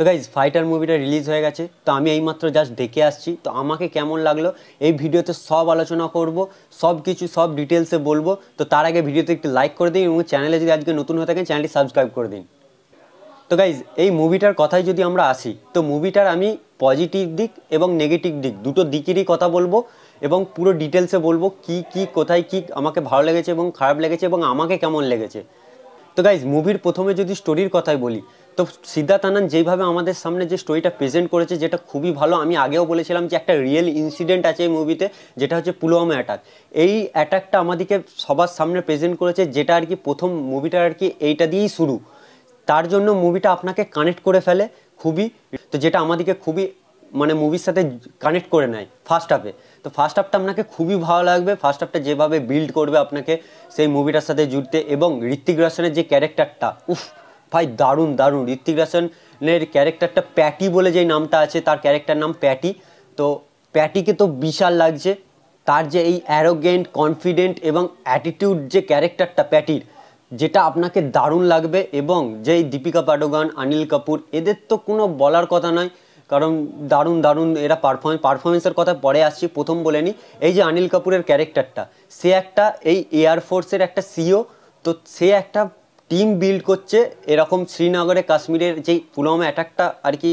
তো guys fighter মুভিটা release হয়ে গেছে, তো আমি এইমাত্র জাস্ট দেখে আসছি। তো আমাকে কেমন লাগলো এই ভিডিওতে সব আলোচনা করব, সব কিছু সব ডিটেলসে বলবো। তো তার আগে ভিডিওতে একটু লাইক করে দিন এবং চ্যানেলে যদি আজকে নতুন হয়ে থাকেন চ্যানেলটি সাবস্ক্রাইব করে দিন। তো গাইজ এই মুভিটার কথায় যদি আমরা আসি, তো মুভিটার আমি পজিটিভ দিক এবং নেগেটিভ দিক দুটো দিকেরই কথা বলবো এবং পুরো ডিটেলসে বলবো কি কি কোথায় কি আমাকে ভালো লেগেছে এবং খারাপ লেগেছে এবং আমাকে কেমন লেগেছে। তো গাইজ মুভির প্রথমে যদি স্টোরির কথাই বলি, তো সিদ্ধার্থ আনন্দ যেইভাবে আমাদের সামনে যে স্টোরিটা প্রেজেন্ট করেছে যেটা খুবই ভালো। আমি আগেও বলেছিলাম যে একটা রিয়েল ইনসিডেন্ট আছে এই মুভিতে, যেটা হচ্ছে পুলওয়ামা অ্যাটাক। এই অ্যাটাকটা আমাদেরকে সবার সামনে প্রেজেন্ট করেছে, যেটা আর কি প্রথম মুভিটা আর কি এইটা দিয়েই শুরু। তার জন্য মুভিটা আপনাকে কানেক্ট করে ফেলে খুবই, তো যেটা আমাদেরকে খুবই মানে মুভির সাথে কানেক্ট করে নেয় ফার্স্ট হাফে। তো ফার্স্ট হাফটা আপনাকে খুবই ভালো লাগবে, ফার্স্ট হাফটা যেভাবে বিল্ড করবে আপনাকে সেই মুভিটার সাথে জুড়তে। এবং ঋত্বিক রোশনের যে ক্যারেক্টারটা, উফ ভাই দারুণ দারুণ। ঋত্বিক রোশনের ক্যারেক্টারটা প্যাটি বলে যেই নামটা আছে, তার ক্যারেক্টার নাম প্যাটি। তো প্যাটিকে তো বিশাল লাগছে, তার যে এই অ্যারোগেন্ট কনফিডেন্ট এবং অ্যাটিটিউড যে ক্যারেক্টারটা প্যাটির, যেটা আপনাকে দারুণ লাগবে। এবং যেই দীপিকা পাডুকোন, অনিল কাপুর, এদের তো কোনো বলার কথা নয়, কারণ দারুণ দারুণ এরা পারফরমেন্সের কথা পরে আসছি, প্রথম বলে নিই। এই যে অনিল কাপুরের ক্যারেক্টারটা, সে একটা এই এয়ারফোর্সের একটা সিও। তো সে একটা টিম বিল্ড করছে এরকম শ্রীনগরে, কাশ্মীরের যেই পুলওয়ামা অ্যাটাকটা আর কি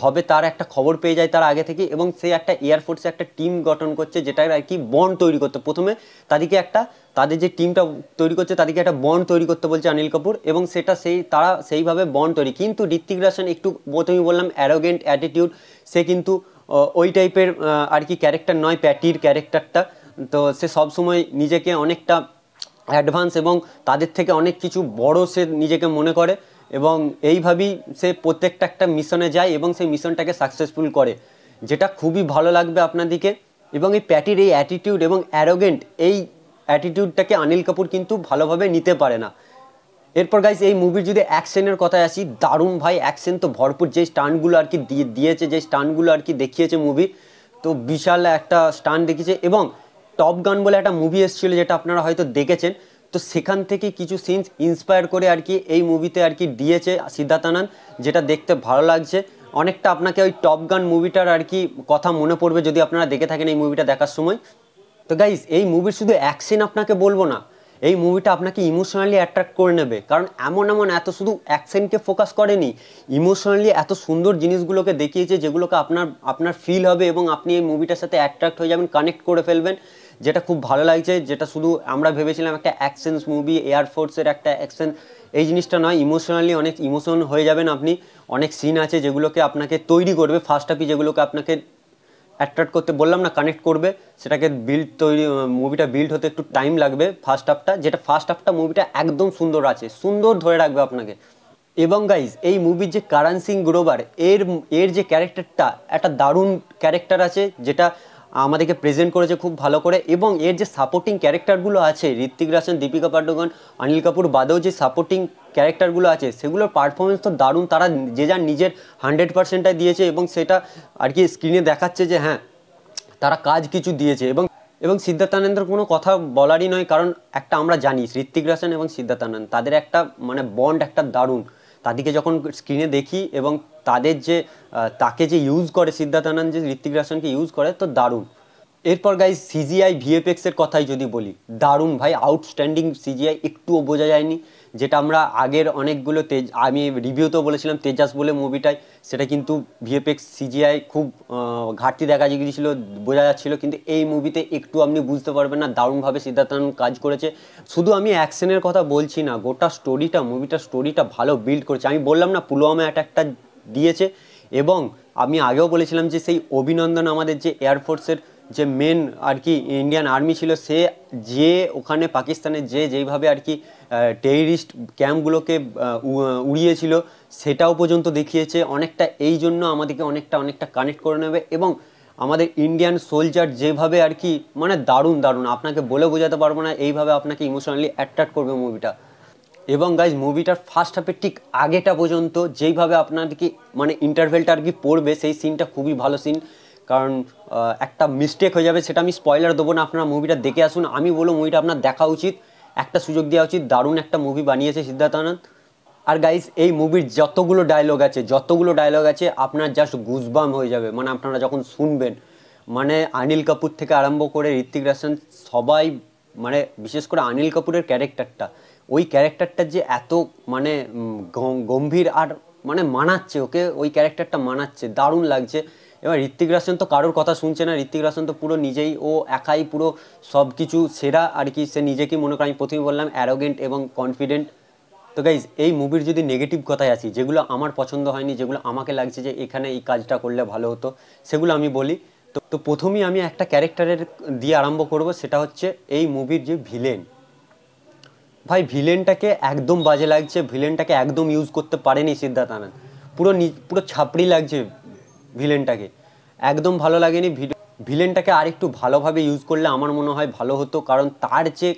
হবে তার একটা খবর পেয়ে যায় তার আগে থেকে। এবং সে একটা এয়ারফোর্সে একটা টিম গঠন করছে, যেটা আর কি বন্ড তৈরি করতে, প্রথমে তাদেরকে একটা তাদের যে টিমটা তৈরি করছে তাদেরকে একটা বন্ড তৈরি করতে বলছে অনিল কাপুর, এবং সেটা তারা সেইভাবে বন্ড তৈরি। কিন্তু ঋত্বিক রোশন একটু প্রথমেই বললাম অ্যারোগেন্ট অ্যাটিটিউড, সে কিন্তু ওই টাইপের আর কি ক্যারেক্টার নয় প্যাটির ক্যারেক্টারটা। তো সে সবসময় নিজেকে অনেকটা অ্যাডভান্স এবং তাদের থেকে অনেক কিছু বড় সে নিজেকে মনে করে, এবং এইভাবেই সে প্রত্যেকটা একটা মিশনে যায় এবং সেই মিশনটাকে সাকসেসফুল করে, যেটা খুবই ভালো লাগবে আপনাদেরকে। এবং এই প্যাটির এই অ্যাটিটিউড এবং অ্যারোগেন্ট এই অ্যাটিটিউডটাকে অনিল কাপুর কিন্তু ভালোভাবে নিতে পারে না। এরপর গাইস এই মুভির যদি অ্যাকশনের কথায় আসি, দারুণ ভাই অ্যাকশন তো ভরপুর। যে স্টান্টগুলো আর কি দিয়েছে, যে স্টান্টগুলো আর কি দেখিয়েছে মুভি, তো বিশাল একটা স্টান্ট দেখিয়েছে। এবং টপ গান বলে একটা মুভি এসেছিলো যেটা আপনারা হয়তো দেখেছেন, তো সেখান থেকে কিছু সিনস ইন্সপায়ার করে আর কি এই মুভিতে আর কি দিয়েছে সিদ্ধার্থ আনন্দ, যেটা দেখতে ভালো লাগছে অনেকটা। আপনাকে ওই টপ গান মুভিটার আর কি কথা মনে পড়বে যদি আপনারা দেখে থাকেন এই মুভিটা দেখার সময়। তো গাইজ এই মুভির শুধু অ্যাকশন আপনাকে বলবো না, এই মুভিটা আপনাকে ইমোশনালি অ্যাট্রাক্ট করে নেবে। কারণ এমন এমন এত শুধু অ্যাকশনকে ফোকাস করেনি, ইমোশনালি এত সুন্দর জিনিসগুলোকে দেখিয়েছে যেগুলোকে আপনার ফিল হবে এবং আপনি এই মুভিটার সাথে অ্যাট্রাক্ট হয়ে যাবেন, কানেক্ট করে ফেলবেন, যেটা খুব ভালো লাগছে। যেটা শুধু আমরা ভেবেছিলাম একটা অ্যাকশন মুভি, এয়ারফোর্সের একটা অ্যাকশন, এই জিনিসটা নয়। ইমোশনালি অনেক ইমোশন হয়ে যাবেন আপনি। অনেক সিন আছে যেগুলোকে আপনাকে তৈরি করবে ফার্স্ট হাফে, যেগুলোকে আপনাকে অ্যাট্রাক্ট করতে বললাম না, কানেক্ট করবে, সেটাকে মুভিটা বিল্ড হতে একটু টাইম লাগবে ফার্স্ট হাফটা, যেটা ফার্স্ট হাফটা মুভিটা একদম সুন্দর আছে, সুন্দর ধরে রাখবে আপনাকে। এবং গাইজ এই মুভির যে কারণ সিং গ্রোভার, এর যে ক্যারেক্টারটা একটা দারুণ ক্যারেক্টার আছে, যেটা আমাদেরকে প্রেজেন্ট করেছে খুব ভালো করে। এবং এর যে সাপোর্টিং ক্যারেক্টারগুলো আছে, ঋত্বিক রোশন, দীপিকা পাডুকোন, অনিল কাপুর বাদেও যে সাপোর্টিং ক্যারেক্টারগুলো আছে, সেগুলোর পারফরমেন্স তো দারুণ। তারা যে যার নিজের 100%টাই দিয়েছে এবং সেটা আর কি স্ক্রিনে দেখাচ্ছে যে হ্যাঁ তারা কাজ কিছু দিয়েছে। এবং সিদ্ধার্থ আনন্দের কোনো কথা বলারই নয়, কারণ একটা আমরা জানি ঋত্বিক রোশন এবং সিদ্ধার্থ আনন্দ তাদের একটা মানে বন্ড একটা দারুণ। তাদেরকে যখন স্ক্রিনে দেখি এবং তাদের যে তাকে যে ইউজ করে সিদ্ধার্থ আনন্দ, যে ঋত্বিক রোশনকে ইউজ করে, তো দারুণ। এরপর গাইজ সিজিআই ভিএফএক্সের কথাই যদি বলি, দারুণ ভাই, আউটস্ট্যান্ডিং সিজিআই, একটুও বোঝা যায়নি। যেটা আমরা আগের অনেকগুলো আমি রিভিউতেও বলেছিলাম তেজাস বলে মুভিটায়, সেটা কিন্তু ভিএফএক্স সিজিআই খুব ঘাটতি দেখা গিয়েছিল, বোঝা যাচ্ছিল। কিন্তু এই মুভিতে একটু আপনি বুঝতে পারবেন না, দারুণভাবে সিদ্ধার্থ আনন্দ কাজ করেছে। শুধু আমি অ্যাকশনের কথা বলছি না, গোটা মুভিটার স্টোরিটা ভালো বিল্ড করেছে। আমি বললাম না পুলওয়ামা অ্যাটাকটা দিয়েছে, এবং আমি আগেও বলেছিলাম যে সেই অভিনন্দন আমাদের যে এয়ারফোর্সের যে মেন আর কি ইন্ডিয়ান আর্মি ছিল, সে যে ওখানে পাকিস্তানে যেইভাবে আর কি টেররিস্ট ক্যাম্পগুলোকে উড়িয়েছিল, সেটাও পর্যন্ত দেখিয়েছে অনেকটা। এই জন্য আমাদেরকে অনেকটা কানেক্ট করে নেবে। এবং আমাদের ইন্ডিয়ান সোলজার যেভাবে আর কি মানে দারুণ দারুণ, আপনাকে বলে বোঝাতে পারবো না, এইভাবে আপনাকে ইমোশনালি অ্যাট্রাক্ট করবে মুভিটা। এবং গাইজ মুভিটার ফার্স্ট হাফের ঠিক আগেটা পর্যন্ত যেইভাবে আপনাদেরকে মানে ইন্টারভেলটা আর কি পড়বে, সেই সিনটা খুবই ভালো সিন। কারণ একটা মিস্টেক হয়ে যাবে, সেটা আমি স্পয়লার দেবো না, আপনারা মুভিটা দেখে আসুন। আমি বলবো মুভিটা আপনার দেখা উচিত, একটা সুযোগ দেওয়া উচিত। দারুণ একটা মুভি বানিয়েছে সিদ্ধার্থ আনন্দ। আর গাইস এই মুভির যতগুলো ডায়লগ আছে আপনার জাস্ট গুজবাম হয়ে যাবে, মানে আপনারা যখন শুনবেন, মানে অনিল কাপুর থেকে আরম্ভ করে ঋত্বিক রোশন সবাই, মানে বিশেষ করে অনিল কাপুরের ক্যারেক্টারটা, ওই ক্যারেক্টারটা যে এত মানে গম্ভীর আর মানে মানাচ্ছে, ওকে ওই ক্যারেক্টারটা মানাচ্ছে, দারুণ লাগছে। এবার ঋত্বিক রোশন তো কারোর কথা শুনছে না, ঋত্বিক রোশন তো পুরো নিজেই, ও একাই পুরো সব কিছু সেরা আর কি, সে নিজেকে মনে করে, আমি প্রথমে বললাম অ্যারোগেন্ট এবং কনফিডেন্ট। তো গাইজ এই মুভির যদি নেগেটিভ কথায় আসি, যেগুলো আমার পছন্দ হয়নি, যেগুলো আমাকে লাগছে যে এখানে এই কাজটা করলে ভালো হতো, সেগুলো আমি বলি। তো প্রথমেই আমি একটা ক্যারেক্টারের দিয়ে আরম্ভ করব, সেটা হচ্ছে এই মুভির যে ভিলেন। ভাই ভিলেনটাকে একদম বাজে লাগছে, ভিলেনটাকে একদম ইউজ করতে পারেনি সিদ্ধার্থ আনন্দ, পুরো ছাপড়ি লাগছে ভিলেনটাকে, একদম ভালো লাগেনি। ভিলেনটাকে আর একটু ভালোভাবে ইউজ করলে আমার মনে হয় ভালো হতো, কারণ তার যে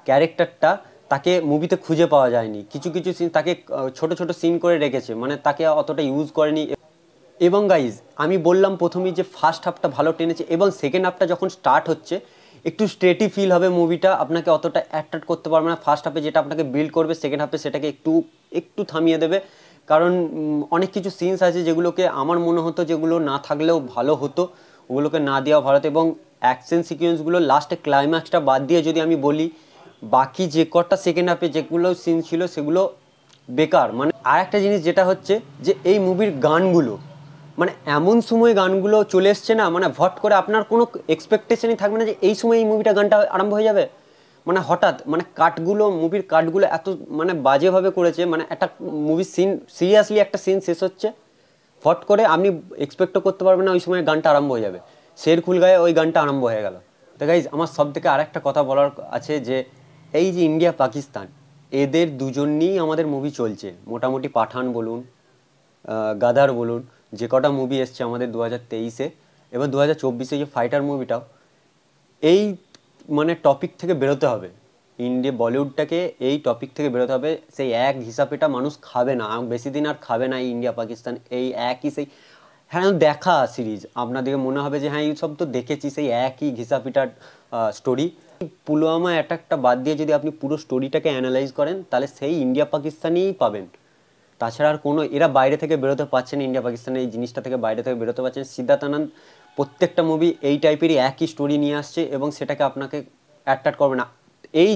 ক্যারেক্টারটা, তাকে মুভিতে খুঁজে পাওয়া যায়নি, কিছু কিছু সিন তাকে ছোট ছোট সিন করে রেখেছে, মানে তাকে অতটা ইউজ করেনি। এবং গাইজ আমি বললাম প্রথমেই যে ফার্স্ট হাফটা ভালো টেনেছে, এবং সেকেন্ড হাফটা যখন স্টার্ট হচ্ছে একটু স্ট্রেটি ফিল হবে মুভিটা, আপনাকে অতটা অ্যাট্রাক্ট করতে পারবে না। ফার্স্ট হাফে যেটা আপনাকে বিল্ড করবে, সেকেন্ড হাফে সেটাকে একটু একটু থামিয়ে দেবে, কারণ অনেক কিছু সিনস আছে যেগুলোকে আমার মনে হতো যেগুলো না থাকলেও ভালো হতো, ওগুলোকে না দেওয়া ভালো হতো। এবং অ্যাকশন সিকোয়েন্সগুলো লাস্টে ক্লাইম্যাক্সটা বাদ দিয়ে যদি আমি বলি, বাকি যে কটা সেকেন্ড হাফে যেগুলো সিন ছিল সেগুলো বেকার। মানে আর একটা জিনিস যেটা হচ্ছে যে এই মুভির গানগুলো, মানে এমন সময় গানগুলো চলে এসছে না, মানে ভট করে আপনার কোনো এক্সপেকটেশনই থাকবে না যে এই সময় এই মুভিটা গানটা আরম্ভ হয়ে যাবে, মানে হঠাৎ, মানে মুভির কাটগুলো এত মানে বাজেভাবে করেছে, মানে একটা মুভির সিন, সিরিয়াসলি একটা সিন শেষ হচ্ছে, ফট করে আপনি এক্সপেক্টও করতে পারবেন না ওই সময় গানটা আরম্ভ হয়ে যাবে, শের খুল গায়ে ওই গানটা আরম্ভ হয়ে গেল। তো গাইজ আমার সব থেকে আর একটা কথা বলার আছে, যে এই যে ইন্ডিয়া পাকিস্তান, এদের দুজন নিয়েই আমাদের মুভি চলছে মোটামুটি। পাঠান বলুন, গাদার বলুন, যে কটা মুভি এসছে আমাদের 2023-এ, এবার 2024-এ যে ফাইটার মুভিটাও, এই মানে টপিক থেকে বেরোতে হবে, বলিউডটাকে এই টপিক থেকে বেরোতে হবে। সেই এক হিসাবেটা মানুষ খাবে না, বেশি দিন আর খাবে না এই ইন্ডিয়া পাকিস্তান, এই একই সেই, হ্যাঁ দেখা সিরিজ আপনাদেরকে মনে হবে যে হ্যাঁ এই সব তো দেখেছি, সেই একই ঘিসাপিটার স্টোরি। পুলওয়ামা অ্যাটাকটা বাদ দিয়ে যদি আপনি পুরো স্টোরিটাকে অ্যানালাইজ করেন, তাহলে সেই ইন্ডিয়া পাকিস্তানেই পাবেন, তাছাড়া আর কোনো, এরা বাইরে থেকে বেরোতে পারছেন, ইন্ডিয়া পাকিস্তানের এই জিনিসটা থেকে বাইরে থেকে বেরোতে পারছেন। সিদ্ধার্থ আনন্দ প্রত্যেকটা মুভি এই টাইপেরই একই স্টোরি নিয়ে আসছে, এবং সেটাকে আপনাকে অ্যাট্রাক্ট করবে না। এই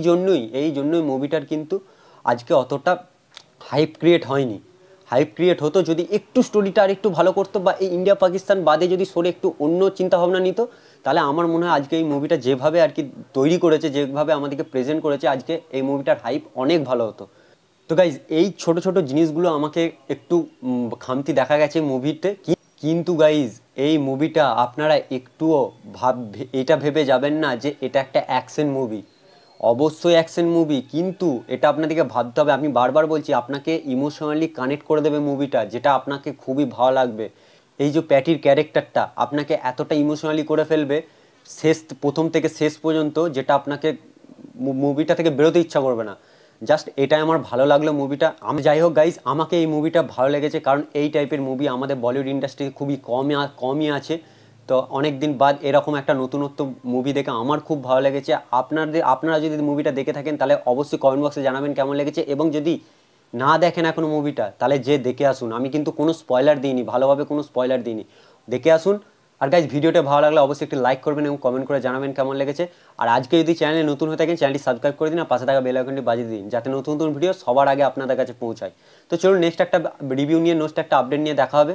জন্যই মুভিটার কিন্তু আজকে অতটা হাইপ ক্রিয়েট হয়নি। হাইপ ক্রিয়েট হতো যদি একটু স্টোরিটা আর একটু ভালো করতো, বা এই ইন্ডিয়া পাকিস্তান বাদে যদি সরে একটু অন্য চিন্তাভাবনা নিত, তাহলে আমার মনে হয় আজকে এই মুভিটা যেভাবে আর কি তৈরি করেছে, যেভাবে আমাদেরকে প্রেজেন্ট করেছে, আজকে এই মুভিটার হাইপ অনেক ভালো হতো। তো গাইজ এই ছোট ছোট জিনিসগুলো আমাকে একটু খামতি দেখা গেছে মুভিতে, কিন্তু গাইজ এই মুভিটা আপনারা একটুও এটা ভেবে যাবেন না যে এটা একটা অ্যাকশন মুভি। অবশ্যই অ্যাকশন মুভি, কিন্তু এটা আপনাদেরকে ভাবতে হবে, আমি বারবার বলছি, আপনাকে ইমোশনালি কানেক্ট করে দেবে মুভিটা, যেটা আপনাকে খুবই ভালো লাগবে। এই যে প্যাটির ক্যারেক্টারটা আপনাকে এতটা ইমোশনালি করে ফেলবে প্রথম থেকে শেষ পর্যন্ত, যেটা আপনাকে মুভিটা থেকে বেরোতে ইচ্ছা করবে না। জাস্ট এটাই আমার ভালো লাগলো মুভিটা। আমি যাই হোক গাইজ, আমাকে এই মুভিটা ভালো লেগেছে, কারণ এই টাইপের মুভি আমাদের বলিউড ইন্ডাস্ট্রি খুবই কমই আছে। তো অনেক দিন বাদ এরকম একটা নতুনত্ব মুভি দেখে আমার খুব ভালো লেগেছে। আপনারা যদি মুভিটা দেখে থাকেন, তাহলে অবশ্যই কমেন্ট বক্সে জানাবেন কেমন লেগেছে, এবং যদি না দেখেন এখনো মুভিটা, তাহলে যে দেখে আসুন। আমি কিন্তু কোনো স্পয়লার দিইনি, ভালোভাবে কোনো স্পয়লার দিইনি, দেখে আসুন। আর গাইজ ভিডিওটা ভালো লাগলে অবশ্যই একটি লাইক করবেন এবং কমেন্ট করে জানাবেন কেমন লেগেছে। আর আজকে যদি চ্যানেলে নতুন হয়ে থাকেন, চ্যানেলটি সাবস্ক্রাইব করে দিন, আর পাশে থাকা বেল আইকনটি বাজিয়ে দিন, যাতে নতুন নতুন ভিডিও সবার আগে আপনাদের কাছে পৌঁছায়। তো চলুন নেক্সট একটা রিভিউ নিয়ে, নেক্সট একটা আপডেট নিয়ে দেখা হবে।